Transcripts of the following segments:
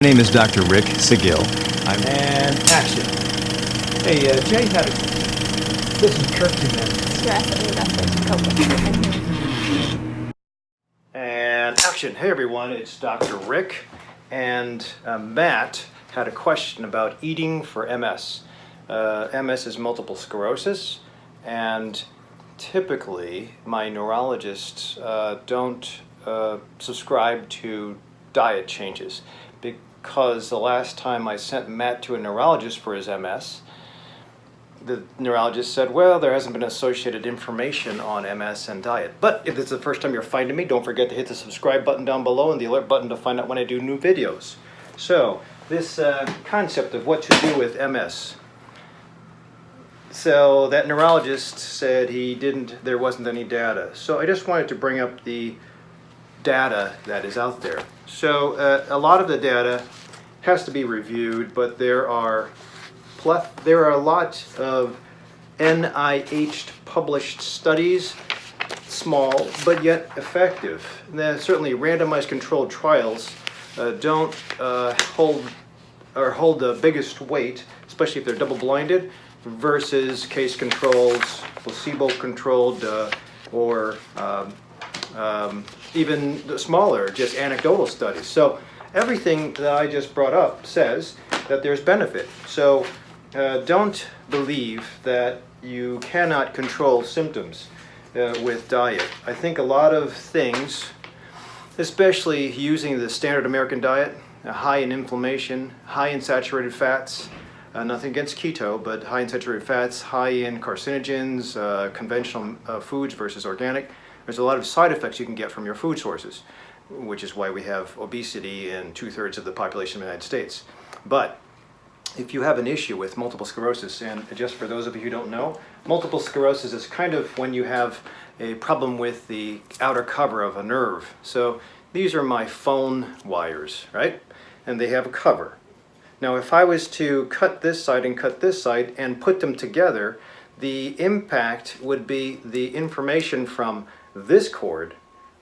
My name is Dr. Rick Seguil. And action. Hey, Jay had a... This is Kirk And action. Hey everyone, it's Dr. Rick. And Matt had a question about eating for MS. MS is multiple sclerosis, and typically my neurologists don't subscribe to diet changes, because the last time I sent Matt to a neurologist for his MS, the neurologist said, well, there hasn't been associated information on MS and diet. But if this is the first time you're finding me, don't forget to hit the subscribe button down below and the alert button to find out when I do new videos. So, this concept of what to do with MS. So, that neurologist said there wasn't any data. So, I just wanted to bring up the data that is out there. So a lot of the data has to be reviewed, but there are a lot of NIH published studies, small but yet effective. Certainly randomized controlled trials don't hold the biggest weight, especially if they're double-blinded, versus case controls, placebo-controlled, or even the smaller, just anecdotal studies. So everything that I just brought up says that there's benefit. So don't believe that you cannot control symptoms with diet. I think a lot of things, especially using the standard American diet, high in inflammation, high in saturated fats, nothing against keto, but high in saturated fats, high in carcinogens, conventional foods versus organic. There's a lot of side effects you can get from your food sources, which is why we have obesity in 2/3 of the population of the United States. But if you have an issue with multiple sclerosis, and just for those of you who don't know, multiple sclerosis is kind of when you have a problem with the outer cover of a nerve. So these are my phone wires, right? And they have a cover. Now if I was to cut this side and cut this side and put them together, the impact would be the information from this cord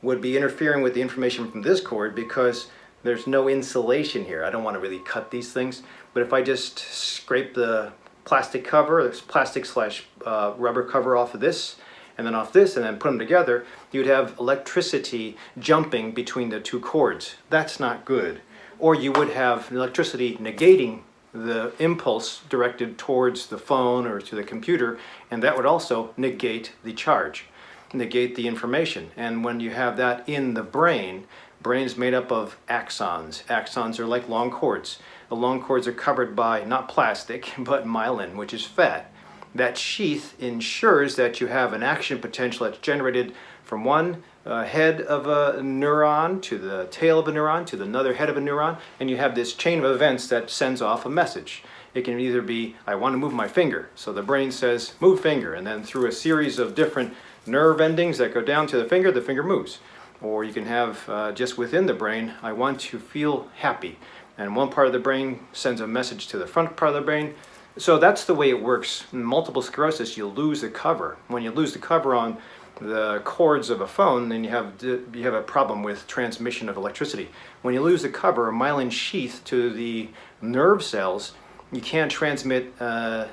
would be interfering with the information from this cord, because there's no insulation here. I don't want to really cut these things, but if I just scrape the plastic cover, this plastic slash rubber cover off of this, and then off this, and then put them together, you'd have electricity jumping between the two cords. That's not good. Or you would have electricity negating the impulse directed towards the phone or to the computer, and that would also negate the charge, negate the information. And when you have that in the brain is made up of axons. Axons are like long cords. The long cords are covered by not plastic, but myelin, which is fat. That sheath ensures that you have an action potential that's generated from one head of a neuron to the tail of a neuron to another head of a neuron, and you have this chain of events that sends off a message. It can either be, I want to move my finger, so the brain says, move finger, and then through a series of different nerve endings that go down to the finger moves. Or you can have just within the brain, I want to feel happy, and one part of the brain sends a message to the front part of the brain. So that's the way it works. In multiple sclerosis, you lose the cover. When you lose the cover on the cords of a phone, then you have a problem with transmission of electricity. When you lose the cover, a myelin sheath to the nerve cells, you can't transmit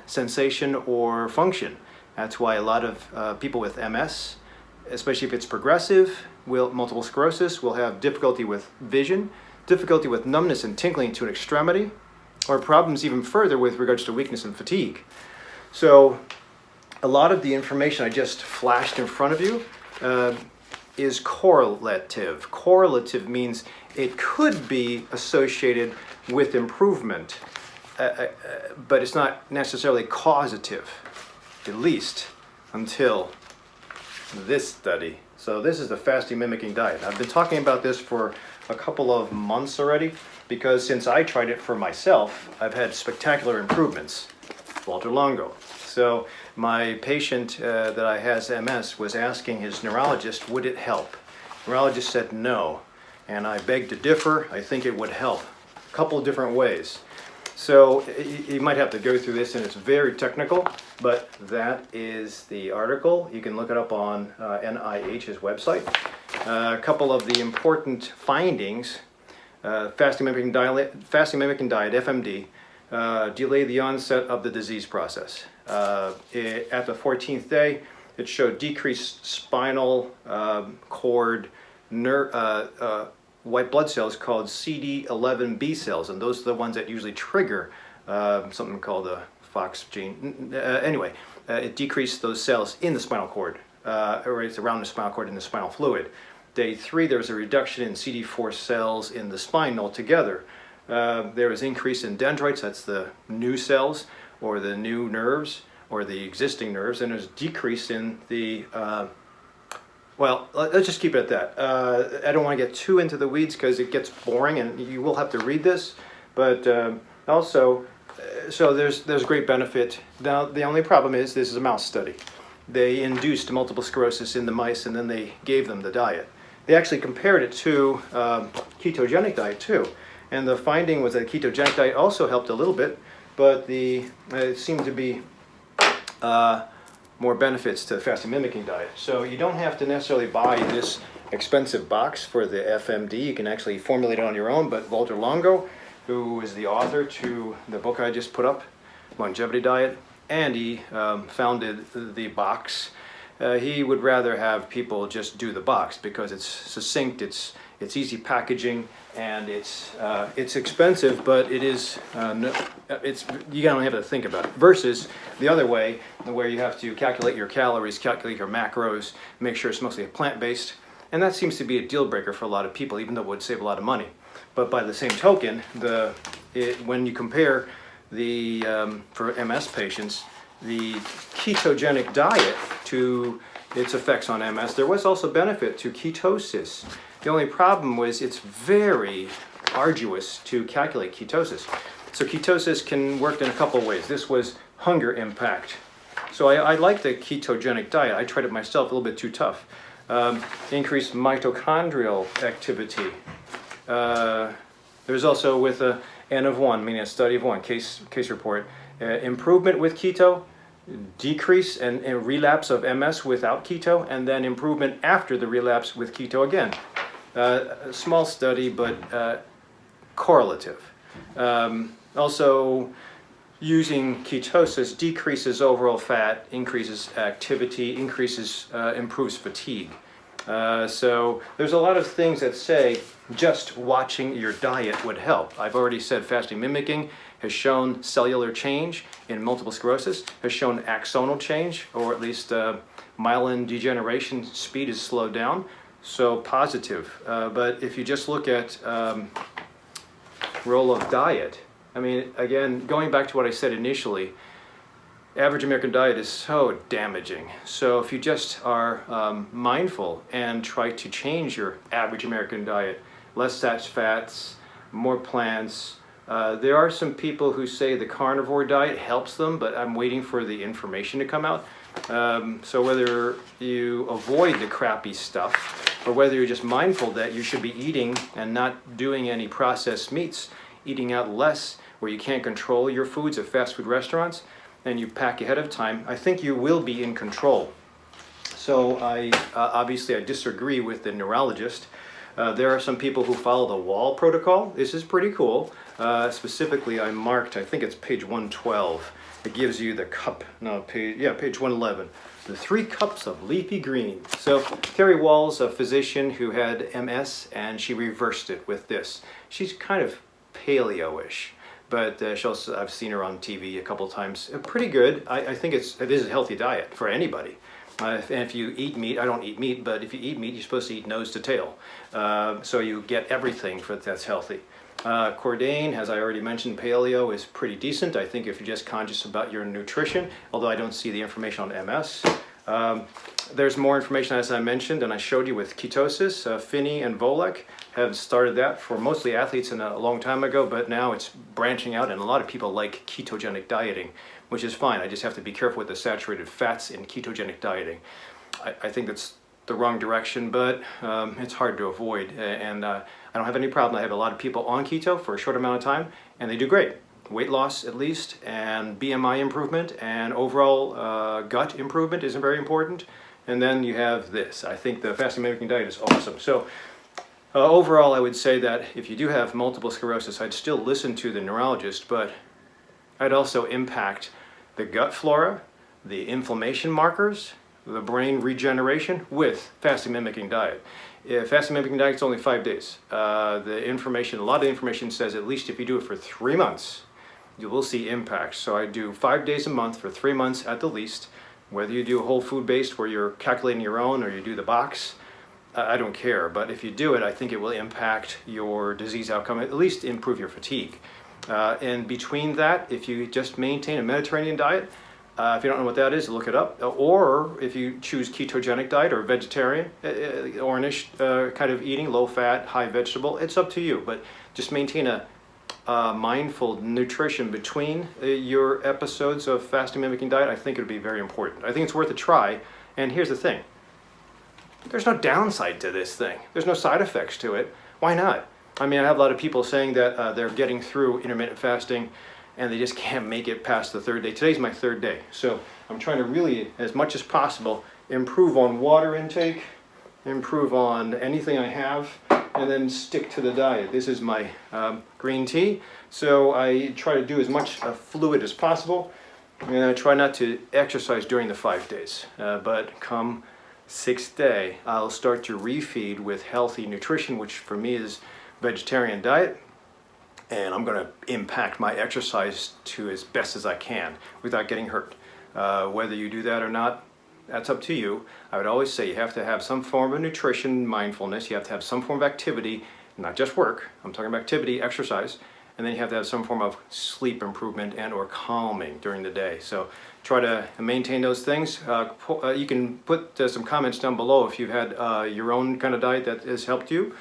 sensation or function. That's why a lot of people with MS, especially if it's progressive, multiple sclerosis, will have difficulty with vision, difficulty with numbness and tingling to an extremity, or problems even further with regards to weakness and fatigue. So a lot of the information I just flashed in front of you is correlative. Correlative means it could be associated with improvement, but it's not necessarily causative, at least until this study. So this is the fasting mimicking diet. I've been talking about this for a couple of months already, because since I tried it for myself, I've had spectacular improvements. Walter Longo. So my patient that has MS was asking his neurologist, would it help? The neurologist said no, and I begged to differ. I think it would help a couple of different ways. So you might have to go through this, and it's very technical, but that is the article. You can look it up on NIH's website. A couple of the important findings fasting mimicking diet, FMD, delay the onset of the disease process. At the 14th day, it showed decreased spinal cord white blood cells called CD11B cells, and those are the ones that usually trigger something called the FOX gene. Anyway, it decreased those cells in the spinal cord, or it's around the spinal cord in the spinal fluid. Day 3, there was a reduction in CD4 cells in the spine altogether. There was increase in dendrites, that's the new cells, or the new nerves, or the existing nerves, and there's decrease in the, well, let's just keep it at that. I don't want to get too into the weeds because it gets boring and you will have to read this, but also, so there's great benefit. Now, the only problem is this is a mouse study. They induced multiple sclerosis in the mice and then they gave them the diet. They actually compared it to ketogenic diet too. And the finding was that ketogenic diet also helped a little bit, but it seemed to be more benefits to fasting mimicking diet. So you don't have to necessarily buy this expensive box for the FMD. You can actually formulate it on your own, but Walter Longo, who is the author to the book I just put up, Longevity Diet, and he founded the box. He would rather have people just do the box because it's succinct, it's easy packaging, and it's expensive, but it is you don't have to think about it. Versus the other way, where you have to calculate your calories, calculate your macros, make sure it's mostly plant-based, and that seems to be a deal breaker for a lot of people, even though it would save a lot of money. But by the same token, when you compare the for MS patients, the ketogenic diet to its effects on MS, there was also benefit to ketosis. The only problem was it's very arduous to calculate ketosis. So ketosis can work in a couple of ways. This was hunger impact. So I like the ketogenic diet. I tried it myself, a little bit too tough. Increased mitochondrial activity. There's also with a N of 1, meaning a study of 1, case report, improvement with keto, decrease and relapse of MS without keto, and then improvement after the relapse with keto again. A small study, but correlative. Also, using ketosis decreases overall fat, increases activity, improves fatigue. So there's a lot of things that say just watching your diet would help. I've already said fasting mimicking has shown cellular change in multiple sclerosis, has shown axonal change, or at least myelin degeneration speed is slowed down, so positive. But if you just look at role of diet, I mean, again, going back to what I said initially, average American diet is so damaging. So if you just are mindful and try to change your average American diet, less fats, more plants. There are some people who say the carnivore diet helps them, but I'm waiting for the information to come out. So whether you avoid the crappy stuff or whether you're just mindful that you should be eating and not doing any processed meats, eating out less where you can't control your foods at fast food restaurants, and you pack ahead of time, I think you will be in control. So obviously I disagree with the neurologist. There are some people who follow the wall protocol. This is pretty cool. Specifically, I marked, I think it's page 112. It gives you the cup, page 111. The 3 cups of leafy greens. So Terry Wall's a physician who had MS, and she reversed it with this. She's kind of paleo-ish, but I've seen her on TV a couple times. Pretty good. I think it is a healthy diet for anybody. And if you eat meat, I don't eat meat, but if you eat meat, you're supposed to eat nose to tail. So you get everything that's healthy. Cordain, as I already mentioned, paleo is pretty decent. I think if you're just conscious about your nutrition, although I don't see the information on MS. There's more information, as I mentioned, and I showed you with ketosis. Finney and Volek have started that for mostly athletes a long time ago, but now it's branching out, and a lot of people like ketogenic dieting, which is fine. I just have to be careful with the saturated fats in ketogenic dieting. I think that's the wrong direction, but it's hard to avoid, and I don't have any problem. I have a lot of people on keto for a short amount of time, and they do great. Weight loss at least, and BMI improvement, and overall gut improvement is very important. And then you have this. I think the fasting mimicking diet is awesome. So Overall, I would say that if you do have multiple sclerosis, I'd still listen to the neurologist, but I'd also impact the gut flora, the inflammation markers, the brain regeneration with fasting mimicking diet. If fasting mimicking diet is only 5 days, the information, a lot of the information says at least if you do it for 3 months, you will see impacts. So I do 5 days a month for 3 months at the least. Whether you do whole food based where you're calculating your own or you do the box, I don't care. But if you do it, I think it will impact your disease outcome, at least improve your fatigue. And between that, if you just maintain a Mediterranean diet, if you don't know what that is, look it up. Or if you choose ketogenic diet or vegetarian, Ornish kind of eating, low fat, high vegetable, it's up to you. But just maintain a mindful nutrition between your episodes of fasting mimicking diet. I think it would be very important. I think it's worth a try. And here's the thing. There's no downside to this thing. There's no side effects to it. Why not? I mean, I have a lot of people saying that they're getting through intermittent fasting and they just can't make it past the 3rd day. Today's my 3rd day. So I'm trying to really, as much as possible, improve on water intake, improve on anything I have, and then stick to the diet. This is my green tea. So I try to do as much fluid as possible. And I try not to exercise during the 5 days. But come 6th day, I'll start to refeed with healthy nutrition, which for me is vegetarian diet. And I'm going to impact my exercise to as best as I can without getting hurt. Whether you do that or not, that's up to you. I would always say you have to have some form of nutrition, mindfulness. You have to have some form of activity, not just work. I'm talking about activity, exercise. And then you have to have some form of sleep improvement and or calming during the day. So try to maintain those things. You can put some comments down below if you've had your own kind of diet that has helped you.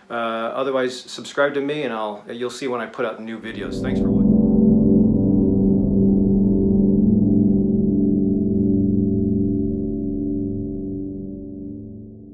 Otherwise, subscribe to me and you'll see when I put out new videos. Thanks for watching.